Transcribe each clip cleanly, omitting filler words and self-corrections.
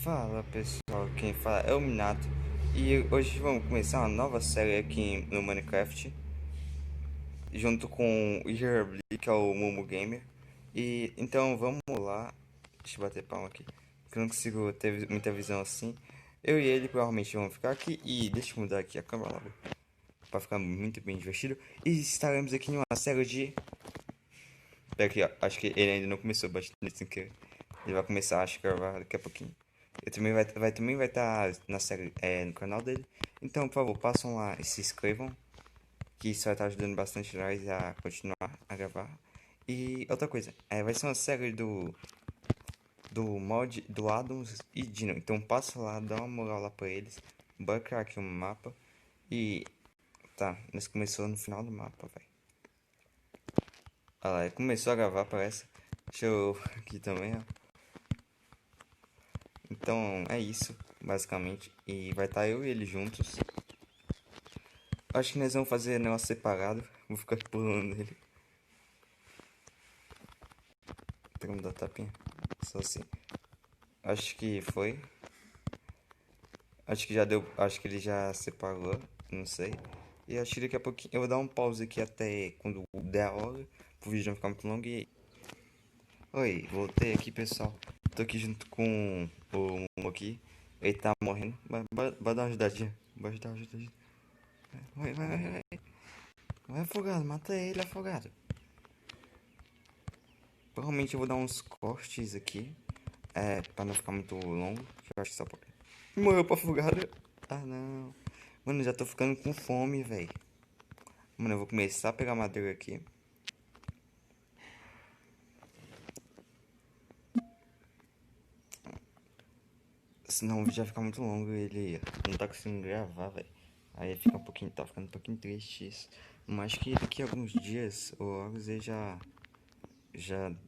Fala pessoal, quem fala é o Minato e hoje vamos começar uma nova série aqui no Minecraft junto com o Yerbly, que é o Momo Gamer. E então vamos lá, deixa eu bater palma aqui, que eu não consigo ter muita visão assim. Eu e ele provavelmente vamos ficar aqui e deixa eu mudar aqui a câmera logo para ficar muito bem divertido. E estaremos aqui numa série de... Pera aqui, ó, acho que ele ainda não começou, bate sem querer. Ele vai começar, acho que daqui a pouquinho. Ele também vai estar na série, no canal dele. Então, por favor, passam lá e se inscrevam, que isso vai estar ajudando bastante nós a continuar a gravar. E outra coisa, vai ser uma série do mod do Adams e Dino. Então passa lá, dá uma moral lá pra eles. Bora criar aqui um mapa. E tá, nós começou no final do mapa, velho. Olha lá, começou a gravar, parece. Deixa eu aqui também, ó. Então é isso, basicamente. E vai estar eu e ele juntos. Acho que nós vamos fazer negócio separado. Vou ficar pulando nele. Tem como dar tapinha? Só assim. Acho que foi. Acho que já deu. Acho que ele já separou. Não sei. E acho que daqui a pouquinho eu vou dar um pause aqui até quando der a hora. Pro vídeo não ficar muito longo. E... Oi, voltei aqui, pessoal. Tô aqui junto com o Momo aqui. Ele tá morrendo. Vai dar uma ajudadinha. Vai dar uma ajudadinha. Vai. Vai afogado, mata ele afogado. Provavelmente eu vou dar uns cortes aqui. Pra não ficar muito longo. Que eu acho que só pode. Morreu pra afogado. Ah, não. Mano, eu já tô ficando com fome, velho. Mano, eu vou começar a pegar madeira aqui. Senão o vídeo vai ficar muito longo e ele não tá conseguindo gravar, velho. Aí fica um pouquinho, tá ficando um pouquinho triste isso. Mas acho que daqui a alguns dias o Orgus aí já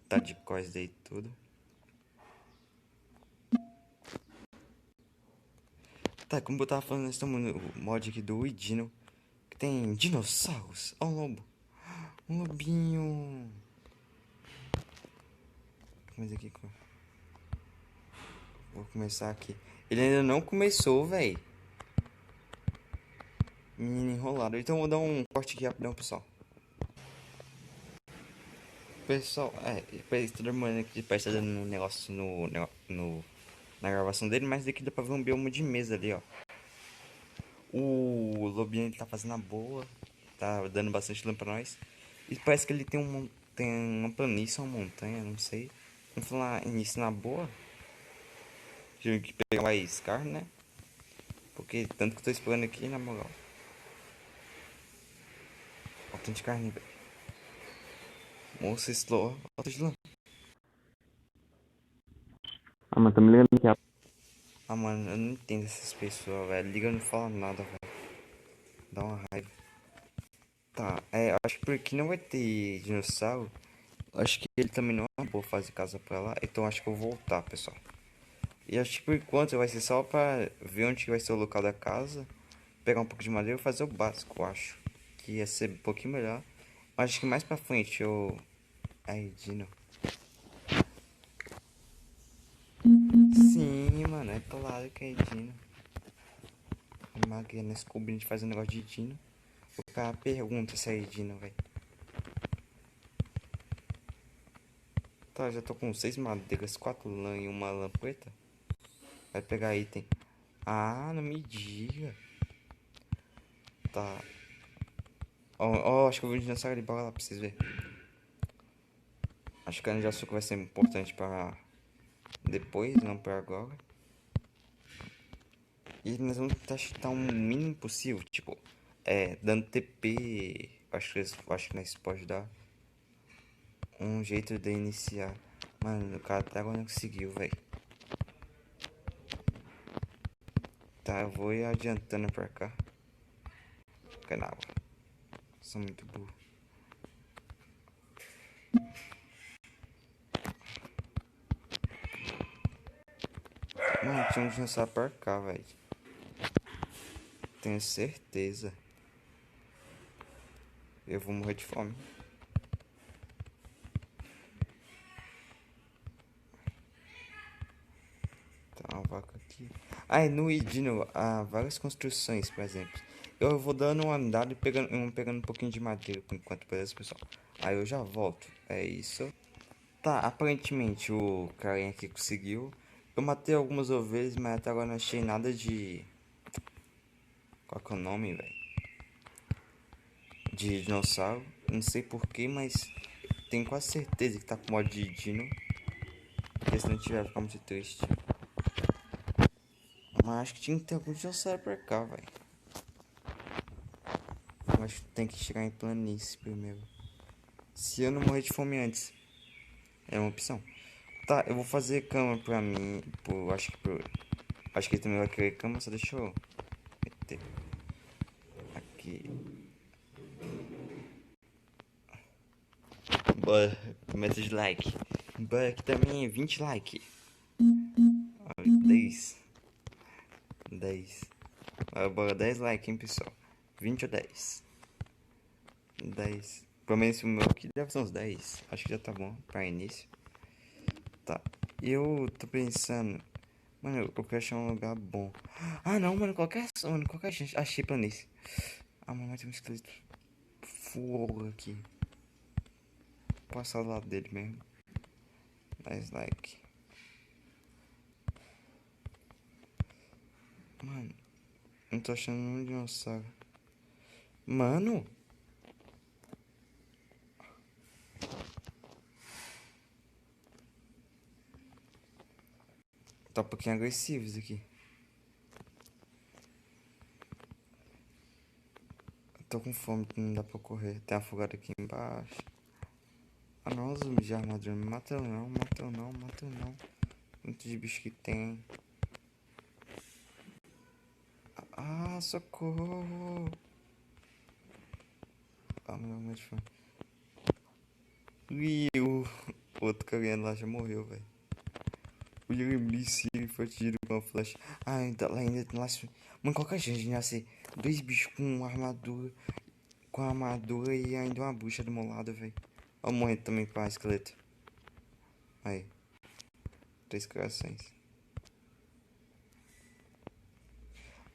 tá de coisa aí tudo. Tá, como eu tava falando, nós estamos no mod aqui do Idino, que tem dinossauros. Ó, um lobo. Um lobinho. Mas aqui, vou começar aqui. Ele ainda não começou, velho. Menino enrolado. Então eu vou dar um corte aqui rapidão, pessoal. Pessoal, parece todo mundo aqui parece que tá dando um negócio na gravação dele, mas daqui dá pra ver um bioma de mesa ali, ó. O lobinho ele tá fazendo a boa, tá dando bastante lã pra nós. E parece que ele tem uma planície, uma montanha, não sei. Vamos falar início na boa. Tive que pegar mais carne, né? Porque tanto que eu tô esperando aqui, na moral. Falta de carne, velho. Moça, slow, falta de lã. Ah, mas tá me ligando aqui. Ah, mano, eu não entendo essas pessoas, velho. Liga não fala nada, velho. Dá uma raiva. Tá, acho que por aqui não vai ter dinossauro. Acho que ele também não é uma boa fazer casa pra lá. Então acho que eu vou voltar, pessoal. E acho que por enquanto vai ser só pra ver onde que vai ser o local da casa. Pegar um pouco de madeira e fazer o básico, eu acho. Que ia ser um pouquinho melhor. Mas acho que mais pra frente eu... Aí, Dino. Sim, mano, é claro que é Dino. Magrana, nesse cobrindo de fazer um negócio de Dino. O cara pergunta se é Dino, velho. Tá, já tô com 6 madeiras, 4 lã e uma lã preta. Vai pegar item. Ah, não me diga. Tá. Ó, acho que eu vou dinossauro de bola lá pra vocês verem. Acho que a cana de açúcar vai ser importante pra depois, não pra agora. E nós vamos tentar chutar o mínimo possível. Tipo, dando TP. Acho que nós pode dar um jeito de iniciar. Mano, o cara até agora não conseguiu, velho. Tá, eu vou ir adiantando pra cá. Canal. Sou muito burro. Mano, tinha um dinossauro pra cá, velho. Tenho certeza. Eu vou morrer de fome. Tá, uma vaca. aqui. Ah, no Idino há várias construções, por exemplo. Eu vou dando uma andada e pegando um pouquinho de madeira por enquanto, beleza, pessoal? Aí eu já volto. É isso. Tá, aparentemente o carinha aqui conseguiu. Eu matei algumas ovelhas, mas até agora não achei nada de. Qual que é o nome, velho? De dinossauro. Não sei porquê, mas tenho quase certeza que tá com mod de dino. Porque se não tiver, vai ficar muito triste. Mas acho que tinha que ter algum dinossauro pra cá, velho. Eu acho que tem que chegar em planície primeiro. Se eu não morrer de fome antes. É uma opção. Tá, eu vou fazer cama pra mim. Acho que ele também vai querer cama, só deixa eu meter aqui. Bora, meta de like. Bora aqui também, 20 like. 10. 10. Bora 10 like, hein, pessoal. 20 ou 10. 10. Pelo menos o meu aqui deve ser uns 10. Acho que já tá bom pra início. Tá. Eu tô pensando. Mano, eu quero achar um lugar bom. Ah, não, mano. Qualquer chance. Achei planície. Ah, mano, tem um esqueleto fogo aqui. Vou passar do lado dele mesmo. 10 like. Mano, não tô achando nenhum dinossauro. Mano. Tá um pouquinho agressivo isso aqui. Eu tô com fome, não dá pra correr. Tem afogado aqui embaixo. Ah não, os zumbis de armadura. Me mata eu não, mata eu não, mata eu não. Quanto de bicho que tem. Ah, socorro. Ah, meu Deus, de fome. Ih, o outro carinha lá já morreu, velho. O Yeremlice, ele foi atingido com uma flecha. Ah, ainda tem lá. Mano, qualquer gente nascer dois bichos com armadura. Com armadura e ainda uma bucha do meu lado, velho. Ó, morrendo também com a esqueleto. Aí. 3 corações.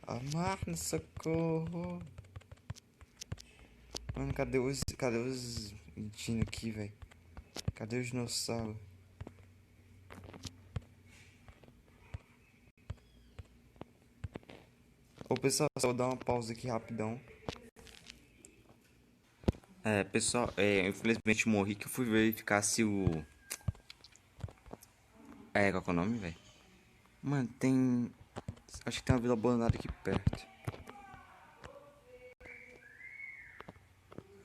Ah, mano, socorro. Mano, cadê os dino aqui, velho? Cadê os dinossauros? Ô, pessoal, só vou dar uma pausa aqui rapidão. Pessoal, infelizmente morri que eu fui verificar se o... qual que é o nome, velho? Mano, tem... Acho que tem uma vila abandonada aqui perto.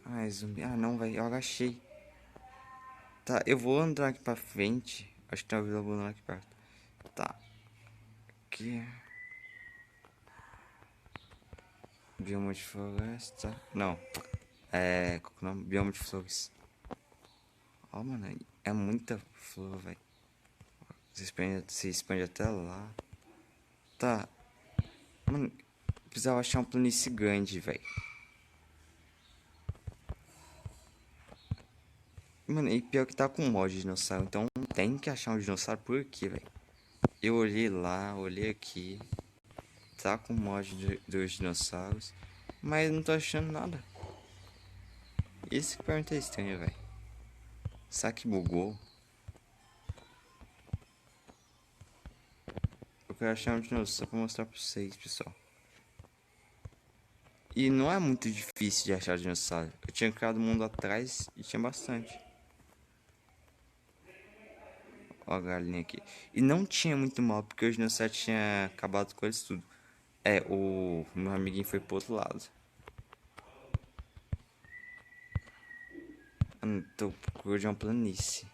Ai, zumbi. Ah, não, velho, eu agachei. Tá, eu vou andar aqui pra frente. Acho que tem uma vila abandonada aqui perto. Tá. Aqui. Bioma de floresta. Não. Qual que é o nome? Bioma de flores. Ó, mano, é muita flor, velho. Se expande até lá. Tá. Mano, precisava achar um planície grande, velho. Mano, e pior que tá com mod de dinossauro. Então tem que achar um dinossauro por aqui, velho. Eu olhei lá, olhei aqui. Tá com mod dos dinossauros. Mas não tô achando nada. Esse que pergunta é estranho, velho. Será que bugou? Eu quero achar um dinossauro pra mostrar pra vocês, pessoal. E não é muito difícil de achar dinossauro. Eu tinha criado o mundo atrás e tinha bastante. Ó a galinha aqui. E não tinha muito mal, porque os dinossauros tinha acabado com eles tudo. O meu amiguinho foi pro outro lado. Eu tô procurando de uma planície.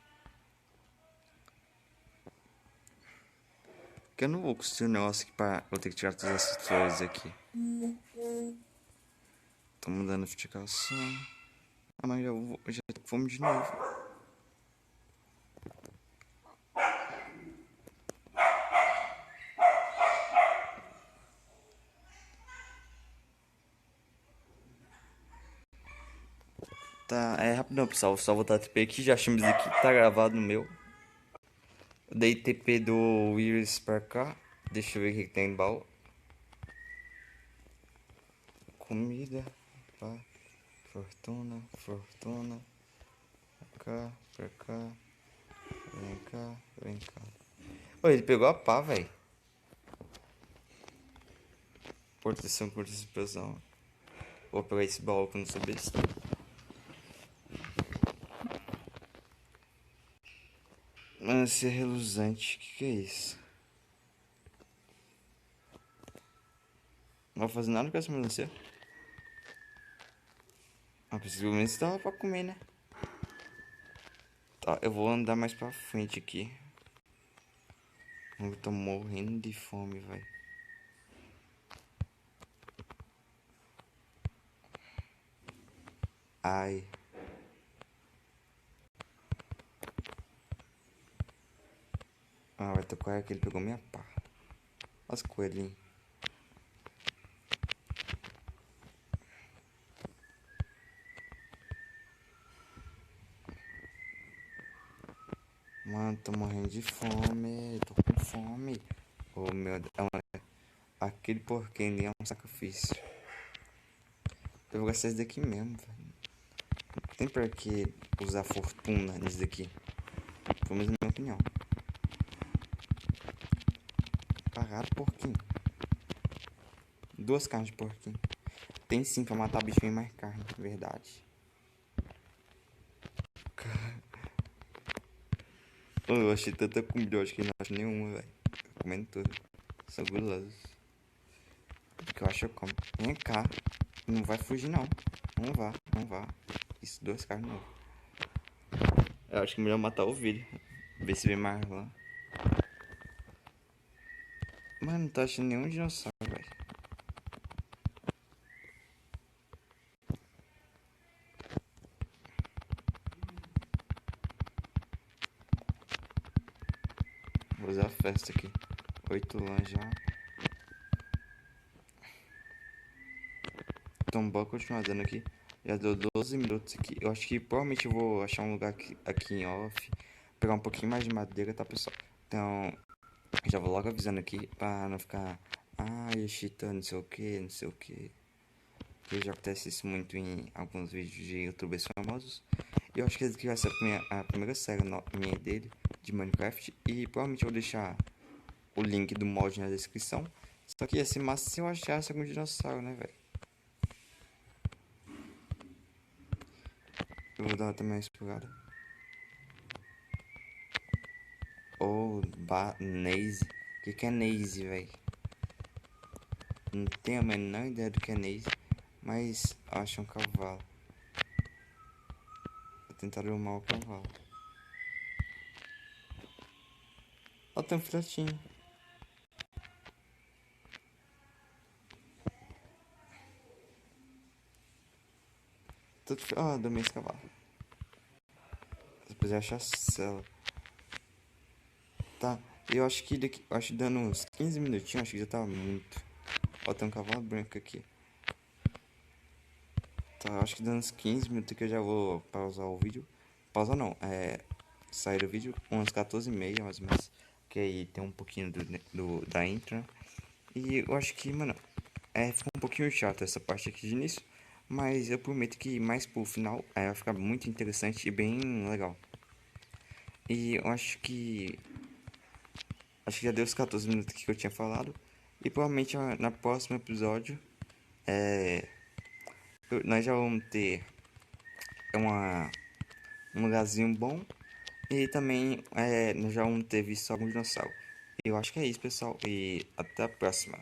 Porque eu não vou construir um negócio aqui pra... Vou ter que tirar todas essas flores aqui. Tô mudando a notificação. Ah, mas já tô com fome de novo. Tá, rapidão, pessoal. Só vou dar TP aqui. Já achamos aqui. Tá gravado no meu. Eu dei TP do Iris pra cá. Deixa eu ver o que tem no baú. Comida. Pá. Fortuna. Fortuna. Pra cá. Vem cá. Vem cá. Ô, ele pegou a pá, velho. Proteção contra explosão. Vou pegar esse baú que eu não sou besta. Ânsia reluzente. Que é isso? Não vou fazer nada com essa melancia. Ah, possivelmente dava pra comer, né? Tá, eu vou andar mais pra frente aqui. Eu tô morrendo de fome, velho. Ai. Ah, vai tocar que ele pegou minha pá. Olha os coelhinhos. Mano, tô morrendo de fome. Tô com fome. Oh, meu Deus. Aquele porquinho ali é um sacrifício. Eu vou gastar esse daqui mesmo, velho. Não tem pra que usar fortuna nesse daqui. Pelo menos na minha opinião. Parado, porquinho. 2 carnes de porquinho. Tem sim pra matar bicho bem mais carne, verdade. Eu achei tanta comida, eu acho que não acho nenhuma, velho. Comendo tudo. Sou guloso. O que eu acho eu como. Vem cá. Não vai fugir não. Não vá, não vá. Isso, 2 carnes não. Eu acho que é melhor matar o ovelha. Ver se vem mais lá. Mano, não tô achando nenhum dinossauro, velho. Vou usar a festa aqui. 8 lãs já. Então bora continuar dando aqui. Já deu 12 minutos aqui. Eu acho que provavelmente eu vou achar um lugar aqui em off. Pegar um pouquinho mais de madeira, tá, pessoal? Então, já vou logo avisando aqui pra não ficar... Ah, Yoshita, não sei o que, não sei o que. Porque já acontece isso muito em alguns vídeos de youtubers famosos. E eu acho que esse aqui vai ser a primeira série minha dele, de Minecraft. E provavelmente eu vou deixar o link do mod na descrição. Só que ia ser massa se eu achasse algum dinossauro, né, velho? Eu vou dar também uma explorada. Oh, Naze. O que é Naze, velho? Não tenho a menor ideia do que é Naze. Mas acho um cavalo. Vou tentar domar o cavalo. Ó, tem um filhotinho. Ó, domei esse cavalo. Depois eu achar a cela. Tá, eu acho que daqui, acho que dando uns 15 minutinhos, acho que já tava muito. Ó, tem um cavalo branco aqui. Tá, eu acho que dando uns 15 minutos que eu já vou pausar o vídeo. Pausar não, sair do vídeo uns 14h30 mais ou menos. Que aí tem um pouquinho da intro. E eu acho que, mano, ficou um pouquinho chato essa parte aqui de início. Mas eu prometo que mais pro final vai ficar muito interessante e bem legal. E eu acho que já deu os 14 minutos que eu tinha falado. E provavelmente na próximo episódio nós já vamos ter um lugarzinho bom. E também nós já vamos ter visto algum dinossauro. E eu acho que é isso, pessoal. E até a próxima.